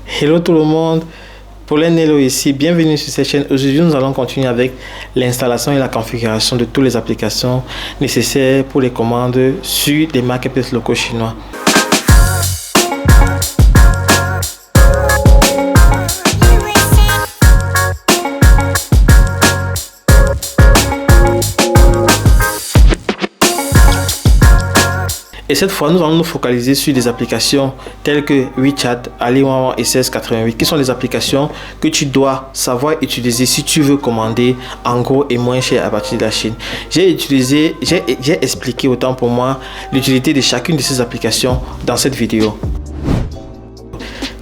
Hello tout le monde, Pauline Nello ici, bienvenue sur cette chaîne. Aujourd'hui nous allons continuer avec l'installation et la configuration de toutes les applications nécessaires pour les commandes sur des marketplaces locaux chinois. Et cette fois, nous allons nous focaliser sur des applications telles que WeChat, AliWawan et 1688, qui sont les applications que tu dois savoir utiliser si tu veux commander en gros et moins cher à partir de la Chine. J'ai expliqué autant pour moi l'utilité de chacune de ces applications dans cette vidéo.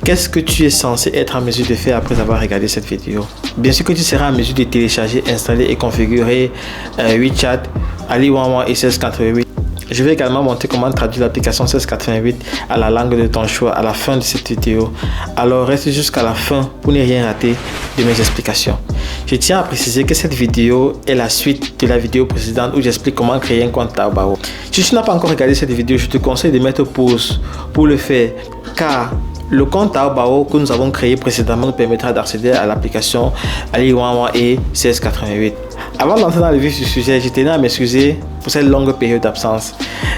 Qu'est-ce que tu es censé être en mesure de faire après avoir regardé cette vidéo? Bien sûr que tu seras en mesure de télécharger, installer et configurer WeChat, AliWawan et 1688. Je vais également montrer comment traduire l'application 1688 à la langue de ton choix à la fin de cette vidéo. Alors reste jusqu'à la fin pour ne rien rater de mes explications. Je tiens à préciser que cette vidéo est la suite de la vidéo précédente où j'explique comment créer un compte Taobao. Si tu n'as pas encore regardé cette vidéo, je te conseille de mettre pause pour le faire, car le compte Taobao que nous avons créé précédemment nous permettra d'accéder à l'application AliWawan et 1688. Avant d'entrer dans le vif du sujet, je tenais à m'excuser pour cette longue période d'absence.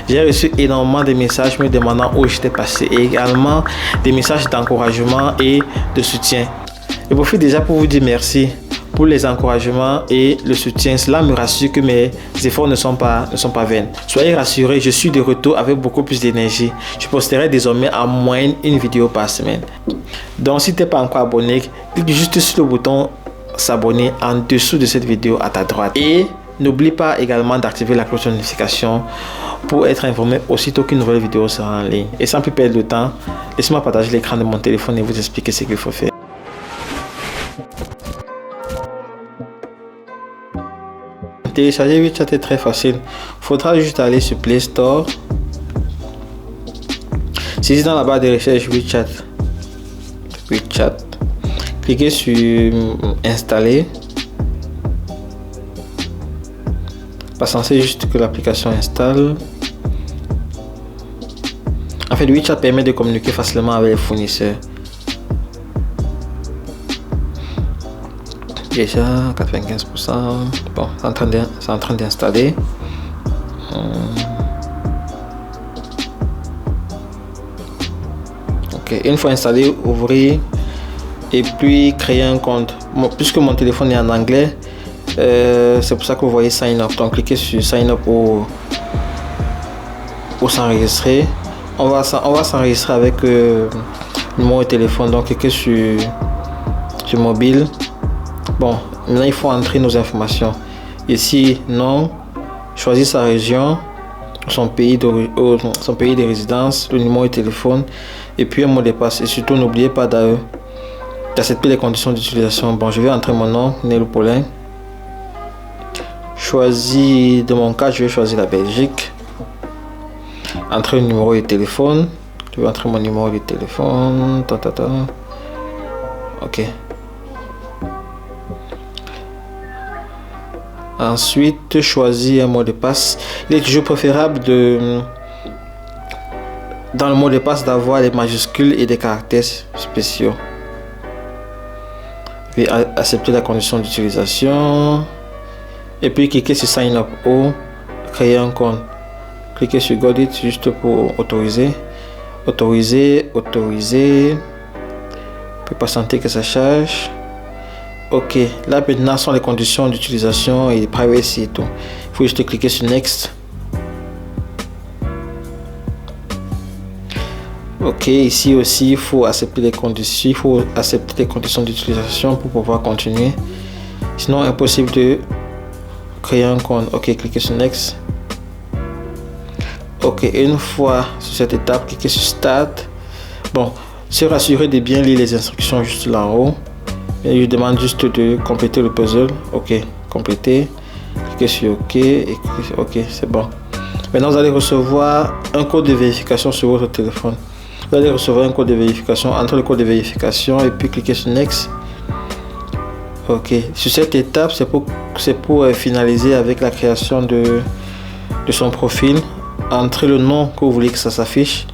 J'ai reçu énormément de messages me demandant où j'étais passé et également des messages d'encouragement et de soutien. Je profite déjà pour vous dire merci pour les encouragements et le soutien. Cela me rassure que mes efforts ne sont pas vains. Soyez rassurés, je suis de retour avec beaucoup plus d'énergie. Je posterai désormais en moyenne une vidéo par semaine. Donc si tu n'es pas encore abonné, clique juste sur le bouton s'abonner en dessous de cette vidéo à ta droite. Et n'oublie pas également d'activer la cloche de notification pour être informé aussitôt qu'une nouvelle vidéo sera en ligne. Et sans plus perdre de temps, laissez-moi partager l'écran de mon téléphone et vous expliquer ce qu'il faut faire. Télécharger WeChat est très facile. Il faudra juste aller sur Play Store. Saisis dans la barre de recherche WeChat. Cliquez sur installer. Patientez juste que l'application installe. En fait, WeChat permet de communiquer facilement avec les fournisseurs. Déjà 95%. Bon, c'est en train d'installer. Ok, une fois installé, ouvrir et puis créer un compte. Puisque mon téléphone est en anglais, c'est pour ça que vous voyez sign up. Donc cliquez sur sign up pour s'enregistrer. On va s'enregistrer avec le numéro de téléphone. Donc cliquez sur mobile. Bon, maintenant il faut entrer nos informations. Ici, nom, choisir sa région, son pays de résidence, le numéro de téléphone et puis un mot de passe. Et surtout, n'oubliez pas d'accepter les conditions d'utilisation. Bon, je vais entrer mon nom, Nello Pauline. De mon cas, je vais choisir la Belgique. Entrer le numéro de téléphone. Je vais entrer mon numéro de téléphone. Ok. Ensuite, choisir un mot de passe. Il est toujours préférable dans le mot de passe d'avoir des majuscules et des caractères spéciaux. Puis accepter la condition d'utilisation. Et puis cliquez sur Sign Up ou créer un compte. Cliquez sur Got It juste pour autoriser. Autoriser. Puis patienter que ça charge. Ok, là maintenant sont les conditions d'utilisation et privacy et tout. Il faut juste cliquer sur Next. Ok, ici aussi il faut accepter les conditions. D'utilisation pour pouvoir continuer. Sinon impossible de créer un compte. Ok, cliquez sur Next. Ok, une fois sur cette étape, cliquez sur Start. Bon, se rassurer de bien lire les instructions juste là en haut. Et je demande juste de compléter le puzzle. Ok, compléter. Cliquez sur OK et cliquez sur OK, c'est bon. Maintenant, vous allez recevoir un code de vérification sur votre téléphone. Vous allez recevoir un code de vérification. Entrez le code de vérification et puis cliquez sur Next. Ok, sur cette étape, c'est pour finaliser avec la création de son profil. Entrez le nom que vous voulez que ça s'affiche.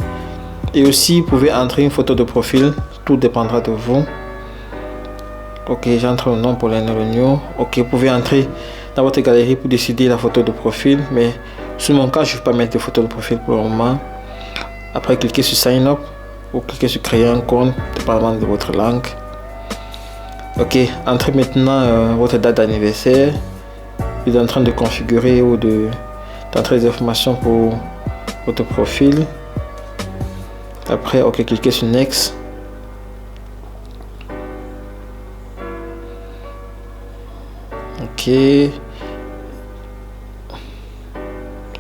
Et aussi, vous pouvez entrer une photo de profil tout dépendra de vous. Ok, j'entre le nom Pauline Logno. Ok, vous pouvez entrer dans votre galerie pour décider la photo de profil, mais sur mon cas, je ne vais pas mettre de photo de profil pour le moment. Après, cliquez sur Sign Up ou cliquez sur Créer un compte, dépendamment de votre langue. Ok, entrez maintenant votre date d'anniversaire. Vous êtes en train de configurer ou d'entrer des informations pour votre profil. Après, ok, cliquez sur Next. Ok.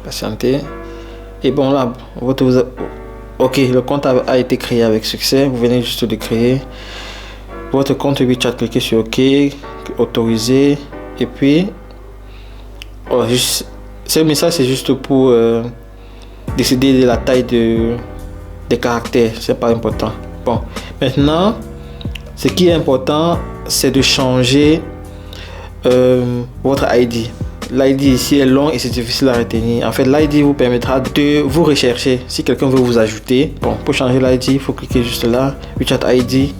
Patientez. Et bon là, ok, le compte a été créé avec succès. Vous venez juste de créer votre compte WeChat. Cliquez sur OK, autoriser. Et puis, ce message c'est juste pour décider de la taille des caractères. C'est pas important. Bon, maintenant, ce qui est important, c'est de changer votre ID. L'ID ici est long et c'est difficile à retenir. En fait, l'ID vous permettra de vous rechercher si quelqu'un veut vous ajouter. Bon, pour changer l'ID, il faut cliquer juste là, WeChat ID.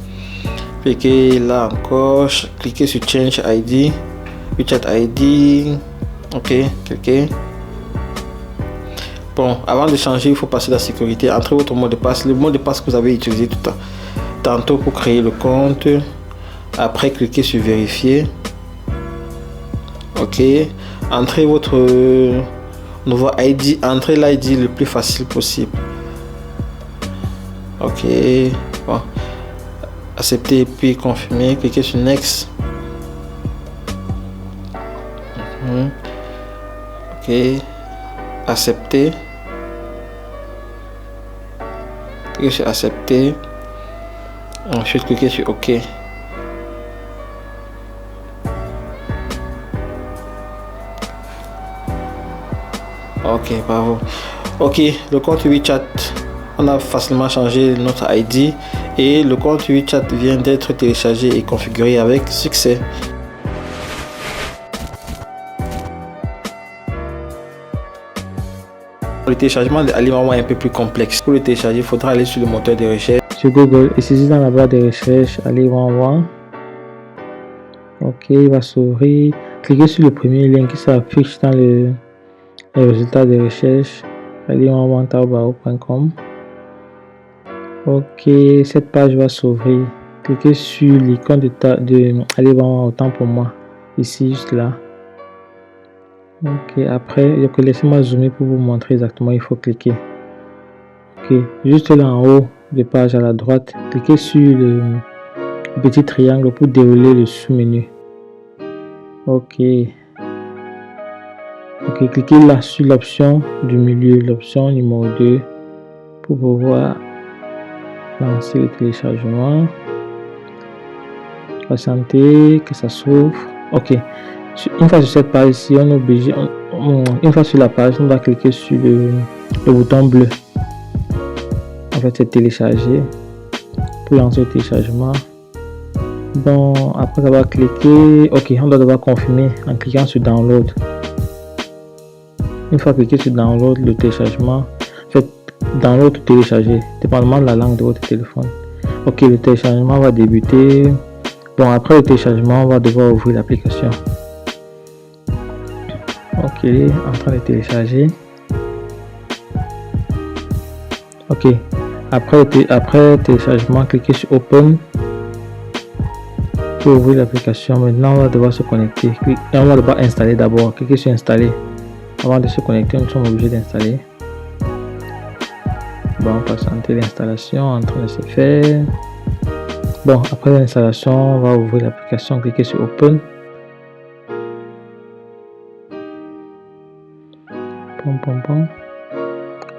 Cliquez là encore, cliquez sur Change ID, WeChat ID. Ok, cliquez. Bon, avant de changer, il faut passer la sécurité. Entrez votre mot de passe, le mot de passe que vous avez utilisé tout tantôt pour créer le compte. Après, cliquez sur Vérifier. Ok, entrez votre nouveau ID, entrez l'ID le plus facile possible. Ok, bon, accepter puis confirmer, cliquez sur Next. Ok, accepter, cliquez sur accepter, ensuite cliquez sur OK. Ok, bravo. Ok, le compte WeChat, on a facilement changé notre ID et le compte WeChat vient d'être téléchargé et configuré avec succès. Le téléchargement de Alimawa est un peu plus complexe. Pour le télécharger, il faudra aller sur le moteur de recherche. Sur Google, et saisir dans la barre de recherche Alimawa. Ok, il va s'ouvrir. Cliquez sur le premier lien qui s'affiche dans les résultats de recherche alimawa.taobao.com. Ok, cette page va s'ouvrir. Cliquez sur l'icône de Alimawa autant pour moi. Ici, juste là. Ok, après, laissez-moi zoomer pour vous montrer exactement où il faut cliquer. Ok, juste là en haut de page à la droite, cliquez sur le petit triangle pour dérouler le sous-menu. Ok. Ok, cliquez là sur l'option du milieu, l'option numéro 2 pour pouvoir lancer le téléchargement. Patientez que ça s'ouvre. Ok. Une fois sur cette page ici, on est obligé, une fois sur la page, on va cliquer sur le bouton bleu. En fait, c'est télécharger pour lancer le téléchargement. Bon, après avoir cliqué, ok, on doit devoir confirmer en cliquant sur download. Une fois cliqué sur download, le téléchargement, en fait, download ou télécharger, dépendamment de la langue de votre téléphone. Ok, le téléchargement va débuter. Bon, après le téléchargement, on va devoir ouvrir l'application. Ok, en train de télécharger. Ok, après téléchargement, cliquez sur Open pour ouvrir l'application. Maintenant, on va devoir se connecter. On va devoir installer d'abord. Cliquez sur Installer. Avant de se connecter, nous sommes obligés d'installer. Bon, patienter l'installation en train de se faire. Bon, après l'installation, on va ouvrir l'application. Cliquez sur Open.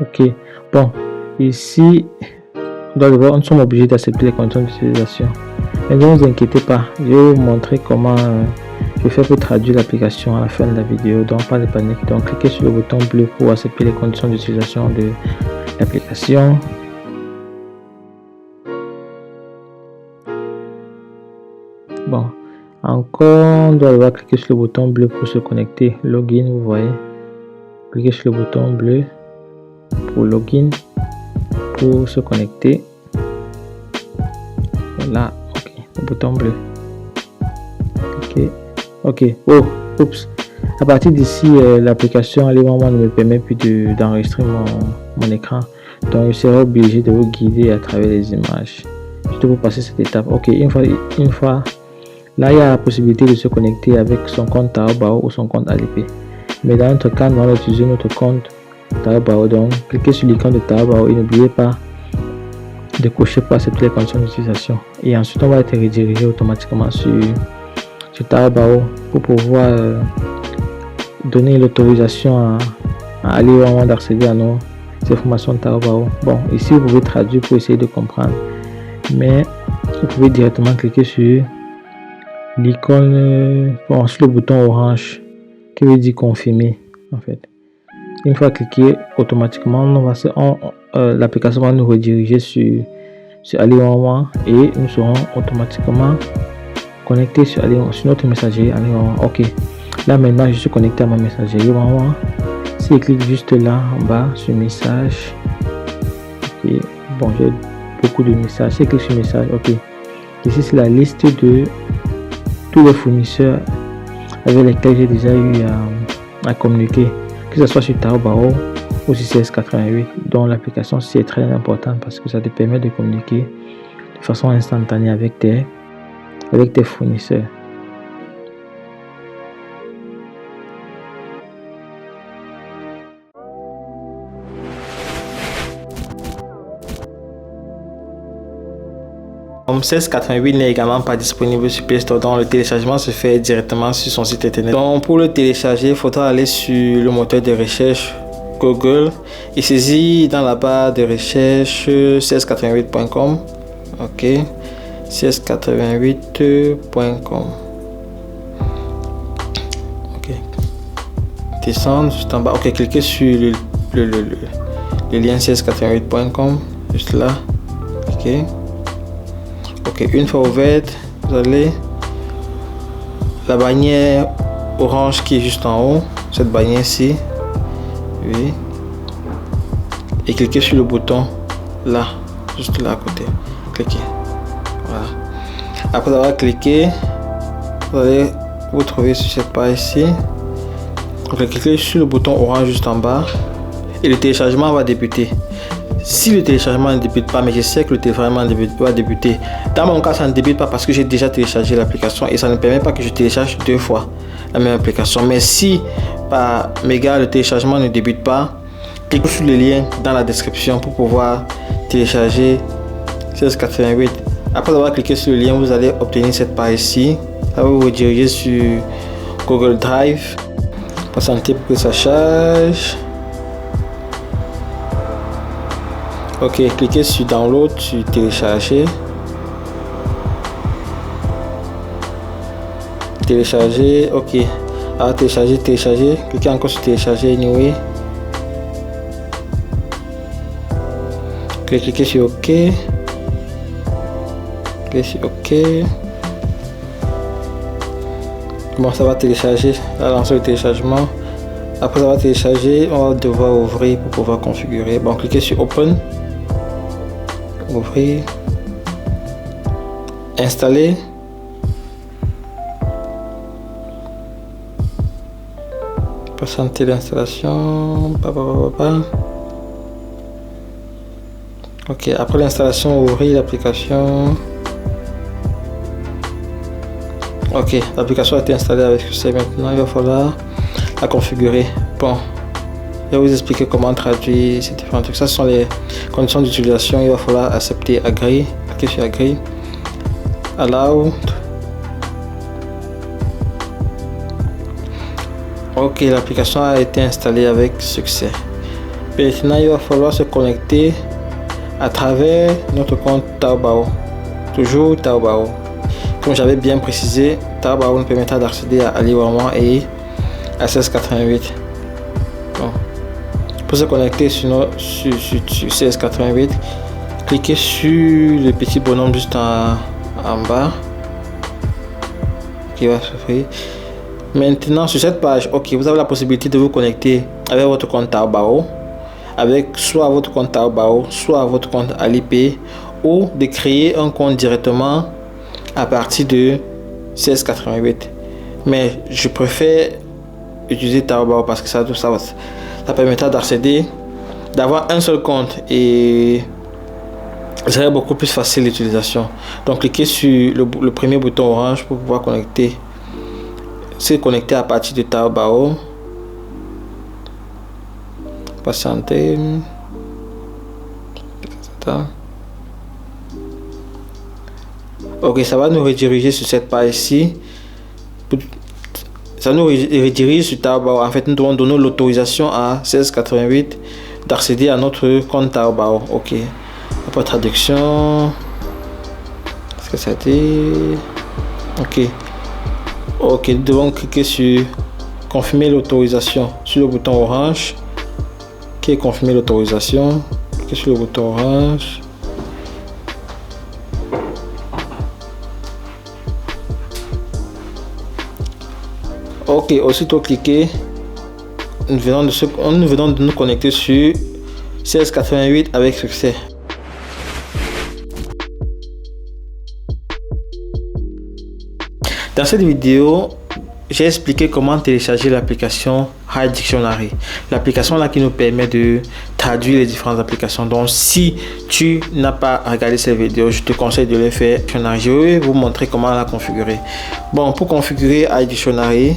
Ok, bon, ici, nous sommes obligés d'accepter les conditions d'utilisation. Mais ne vous inquiétez pas, je vais vous montrer comment je fais pour traduire l'application à la fin de la vidéo. Donc, pas de panique. Donc, cliquez sur le bouton bleu pour accepter les conditions d'utilisation de l'application. Bon, encore, on doit devoir cliquer sur le bouton bleu pour se connecter. Login, vous voyez. Cliquez sur le bouton bleu pour login pour se connecter. là, ok, le bouton bleu. Ok, oh, oups. À partir d'ici, l'application Allez-moi ne me permet plus d'enregistrer mon écran. Donc, je serai obligé de vous guider à travers les images. Juste pour passer cette étape. Ok, une fois, là, il y a la possibilité de se connecter avec son compte Taobao ou son compte Alipay. Mais dans notre cas, nous allons utiliser notre compte Taobao. Donc, cliquez sur l'icône de Taobao et n'oubliez pas de cocher pour accepter les conditions d'utilisation. Et ensuite, on va être redirigé automatiquement sur Taobao pour pouvoir donner l'autorisation à Allez-moi d'accéder à nos informations de Taobao. Bon, ici, vous pouvez traduire pour essayer de comprendre. Mais vous pouvez directement cliquer sur l'icône, sur le bouton orange qui veut dire confirmer en fait. Une fois cliqué, automatiquement l'application va nous rediriger sur Allez-moi et nous serons automatiquement connectés sur notre messagerie Allez-moi. Ok, là maintenant je suis connecté à ma messagerie Allez-moi. Si je clique juste là en bas sur message, ok, bon, j'ai beaucoup de messages. Si je clique sur message, ok, ici c'est la liste de tous les fournisseurs avec lesquels j'ai déjà eu à communiquer, que ce soit sur Taobao ou sur CS88. Donc l'application c'est très importante parce que ça te permet de communiquer de façon instantanée avec tes fournisseurs. Comme CS88 n'est également pas disponible sur Play Store, donc le téléchargement se fait directement sur son site internet. Donc pour le télécharger, il faudra aller sur le moteur de recherche Google et saisir dans la barre de recherche CS88.com. Ok, CS88.com. Ok, descendre juste en bas. Ok, cliquez sur le lien CS88.com juste là. Ok. Ok, une fois ouverte, vous allez la bannière orange qui est juste en haut, cette bannière ici, oui, et cliquez sur le bouton là, juste là à côté, cliquez, voilà. Après avoir cliqué, vous allez vous trouver sur cette page ici. Donc cliquez sur le bouton orange juste en bas et le téléchargement va débuter. Si le téléchargement ne débute pas, mais je sais que le téléchargement va débuter. Dans mon cas, ça ne débute pas parce que j'ai déjà téléchargé l'application et ça ne permet pas que je télécharge deux fois la même application. Mais si par méga le téléchargement ne débute pas, cliquez sur le lien dans la description pour pouvoir télécharger CS88. Après avoir cliqué sur le lien, vous allez obtenir cette page ici. Ça va vous rediriger sur Google Drive. Patientez pour que ça charge. Ok, cliquez sur download, sur télécharger. Télécharger, ok. Alors télécharger. Cliquez encore sur télécharger anyway. Ok, cliquez sur ok. Cliquez sur ok. Bon, ça va télécharger. Là, lancer le téléchargement. Après avoir téléchargé, on va devoir ouvrir pour pouvoir configurer. Bon, cliquez sur open. Ouvrir, installer, patienter l'installation. Ok, après l'installation, ouvrir l'application. Ok, l'application a été installée avec succès. Maintenant il va falloir la configurer. Bon, je vais vous expliquer comment traduire ces différents trucs. Ça, ce sont les conditions d'utilisation. Il va falloir accepter, agree. Cliquez sur agree. Allow. Ok, l'application a été installée avec succès. Maintenant, il va falloir se connecter à travers notre compte Taobao. Toujours Taobao. Comme j'avais bien précisé, Taobao nous permettra d'accéder à Allez-moi et à CS88. Bon. Pour se connecter sur CS88, cliquez sur le petit bonhomme juste en bas qui va s'ouvrir. Maintenant sur cette page, ok, vous avez la possibilité de vous connecter avec votre compte Taobao, avec soit votre compte Taobao, soit votre compte Alipay, ou de créer un compte directement à partir de 1688. Mais je préfère utiliser Taobao parce que ça permettra d'avoir un seul compte et ça serait beaucoup plus facile l'utilisation. Donc cliquez sur le premier bouton orange pour pouvoir se connecter à partir de Taobao. Patientez. Ok, ça va nous rediriger sur cette page ici. Ça nous redirige sur Taobao. En fait, nous devons donner l'autorisation à 1688 d'accéder à notre compte Taobao. Ok. Après traduction. Est-ce que ça dit? Ok. Ok, nous devons cliquer sur confirmer l'autorisation sur le bouton orange. Qui est confirmer l'autorisation. Cliquez sur le bouton orange. Ok, aussitôt cliqué, nous venons de nous connecter sur 1688 avec succès. Dans cette vidéo, j'ai expliqué comment télécharger l'application Hi Dictionary. L'application là qui nous permet de traduire les différentes applications. Donc si tu n'as pas regardé cette vidéo, je te conseille de le faire. Je vais vous montrer comment la configurer. Bon, pour configurer Hi Dictionary,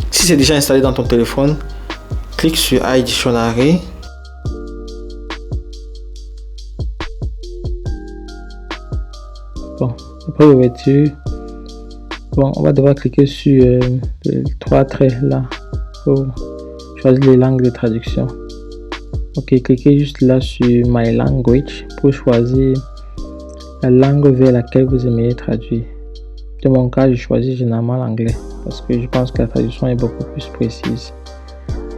si c'est déjà installé dans ton téléphone, clique sur Hi Dictionary. Bon, après l'ouverture, on va devoir cliquer sur les trois traits là pour choisir les langues de traduction. Ok, cliquez juste là sur My Language pour choisir la langue vers laquelle vous aimeriez traduire. Dans mon cas, je choisis généralement l'anglais parce que je pense que la traduction est beaucoup plus précise.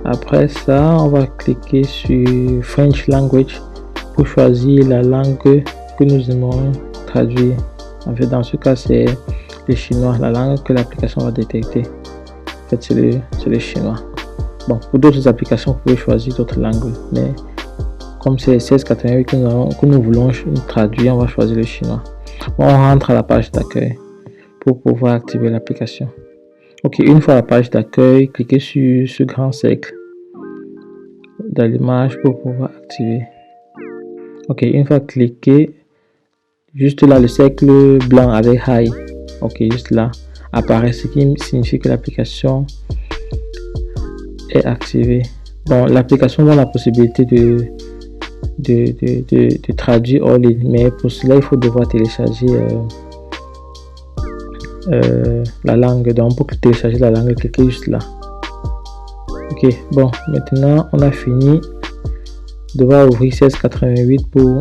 Après ça, on va cliquer sur French Language pour choisir la langue que nous aimerions traduire. En fait, dans ce cas, c'est le chinois, la langue que l'application va détecter. En fait, c'est le chinois. Bon, pour d'autres applications, vous pouvez choisir d'autres langues, mais comme c'est 1688 que nous voulons traduire, on va choisir le chinois. On rentre à la page d'accueil pour pouvoir activer l'application. Ok, une fois à la page d'accueil, cliquez sur ce grand cercle dans l'image pour pouvoir activer. Ok, une fois cliqué, juste là le cercle blanc avec Hi, ok, juste là apparaît, ce qui signifie que l'application est activée. Bon, l'application donne la possibilité de traduire hors ligne, mais pour cela il faut devoir télécharger la langue. Donc pour télécharger la langue, cliquez juste là. Ok, bon, maintenant on a fini. On devra ouvrir 1688 pour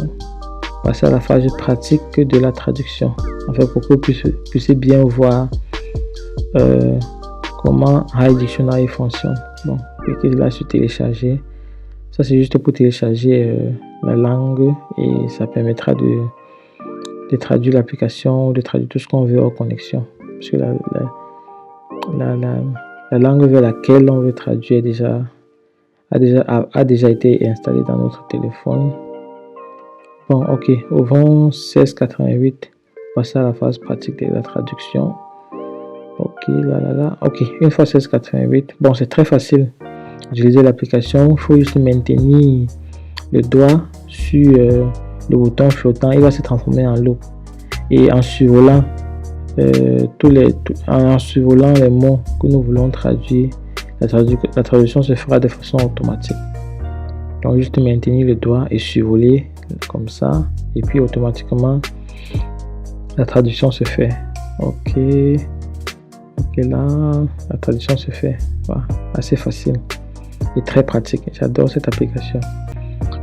passer à la phase pratique de la traduction. En fait, pour que vous puissiez bien voir comment Hi Dictionary fonctionne. Bon, cliquez là sur télécharger. Ça c'est juste pour télécharger la langue et ça permettra de traduire l'application, de traduire tout ce qu'on veut hors connexion. Parce que la langue vers laquelle on veut traduire a déjà été installée dans notre téléphone. Bon, ok, ouvrons 1688, passer à la phase pratique de la traduction. Ok, ok, une fois 1688, bon, c'est très facile d'utiliser l'application. Il faut juste maintenir le doigt sur le bouton flottant, il va se transformer en loupe. Et en survolant en survolant les mots que nous voulons traduire, la traduction se fera de façon automatique. Donc juste maintenir le doigt et survoler comme ça, et puis automatiquement la traduction se fait. Ok, là la traduction se fait. Voilà, assez facile et très pratique. J'adore cette application.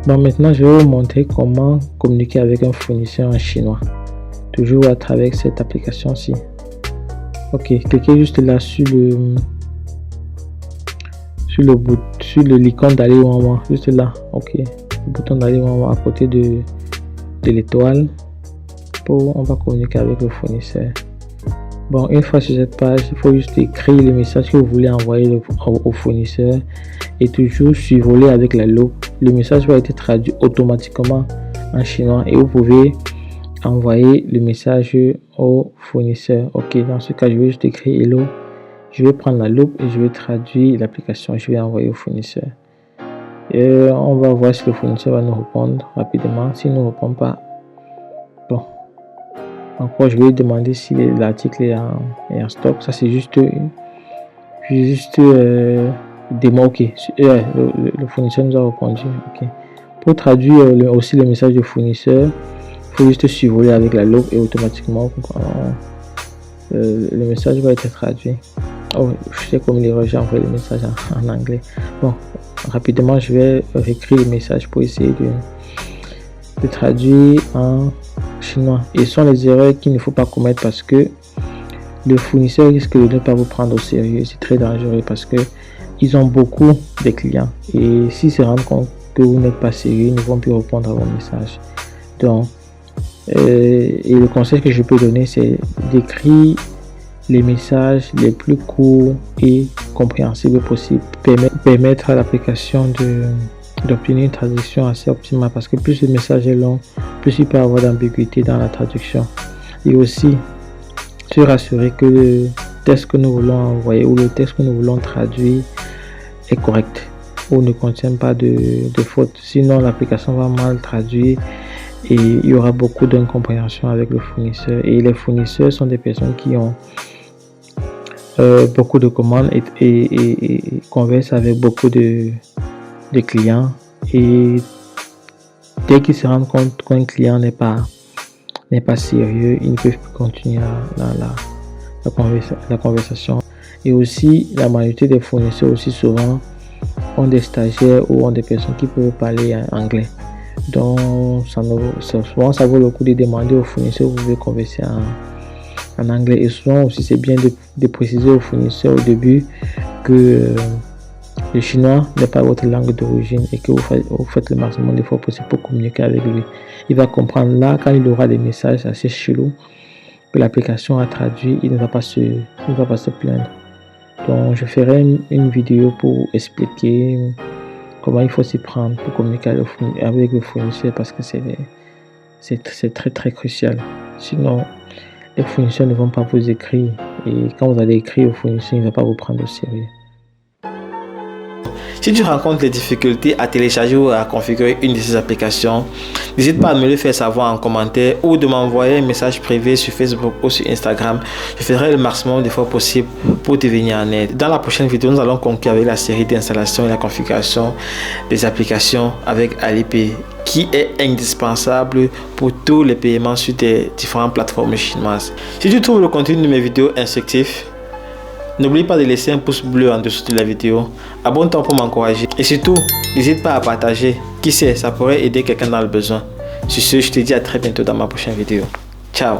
Bon, maintenant je vais vous montrer comment communiquer avec un fournisseur en chinois, toujours à travers cette application-ci. Ok, cliquez juste là sur l'icône d'aller Wama, juste là. Ok, le bouton d'aller Wama à côté de l'étoile. On va communiquer avec le fournisseur. Bon, une fois sur cette page, il faut juste écrire le message que vous voulez envoyer au fournisseur et toujours survoler avec la loupe. Le message va être traduit automatiquement en chinois et vous pouvez envoyer le message au fournisseur. Ok, dans ce cas, je vais juste écrire hello. Je vais prendre la loupe et je vais traduire l'application. Je vais envoyer au fournisseur. Et on va voir si le fournisseur va nous répondre rapidement. S'il ne nous répond pas, bon, encore je vais demander si l'article est en stock. Ça c'est juste des mots. Ok, le fournisseur nous a répondu. Ok. Pour traduire aussi le message du fournisseur, il faut juste survoler avec la loupe et automatiquement le message va être traduit. Oh, je sais comme il j'ai envoyé le message en anglais. Bon, rapidement je vais réécrire le message pour essayer de traduire en chinois. Et ce sont les erreurs qu'il ne faut pas commettre parce que le fournisseur risque de ne pas vous prendre au sérieux. C'est très dangereux parce que ils ont beaucoup de clients et s'ils se rendent compte que vous n'êtes pas sérieux, ils ne vont plus répondre à vos messages. Donc, et le conseil que je peux donner, c'est d'écrire les messages les plus courts et compréhensibles possible. Permettre à l'application d'obtenir une traduction assez optimale parce que plus le message est long, plus il peut y avoir d'ambiguïté dans la traduction. Et aussi, se rassurer que le texte que nous voulons envoyer ou le texte que nous voulons traduire est correct ou ne contient pas de fautes. Sinon, l'application va mal traduire et il y aura beaucoup d'incompréhension avec le fournisseur. Et les fournisseurs sont des personnes qui ont beaucoup de commandes et conversent avec beaucoup de clients. Et dès qu'ils se rendent compte qu'un client n'est pas sérieux, ils ne peuvent plus continuer la conversation. Et aussi, la majorité des fournisseurs aussi souvent ont des stagiaires ou ont des personnes qui peuvent parler anglais. Donc, souvent, ça vaut le coup de demander aux fournisseurs, vous pouvez converser en anglais. Et souvent aussi, c'est bien de préciser aux fournisseurs au début que le chinois n'est pas votre langue d'origine et que vous faites le maximum d'efforts possible pour communiquer avec lui. Il va comprendre là, quand il aura des messages assez chelous que l'application a traduit, il ne va pas se plaindre. Donc, je ferai une vidéo pour expliquer comment il faut s'y prendre pour communiquer avec le fournisseur parce que c'est très très crucial. Sinon, les fournisseurs ne vont pas vous écrire et quand vous allez écrire au fournisseur, il ne va pas vous prendre au sérieux. Si tu rencontres des difficultés à télécharger ou à configurer une de ces applications, n'hésite pas à me le faire savoir en commentaire ou de m'envoyer un message privé sur Facebook ou sur Instagram. Je ferai le maximum d'efforts possible pour te venir en aide. Dans la prochaine vidéo, nous allons conclure avec la série d'installation et la configuration des applications avec Alipay, qui est indispensable pour tous les paiements sur des différentes plateformes chinoises. Si tu trouves le contenu de mes vidéos instructif, n'oublie pas de laisser un pouce bleu en dessous de la vidéo. Abonne-toi pour m'encourager. Et surtout, n'hésite pas à partager. Qui sait, ça pourrait aider quelqu'un dans le besoin. Sur ce, je te dis à très bientôt dans ma prochaine vidéo. Ciao.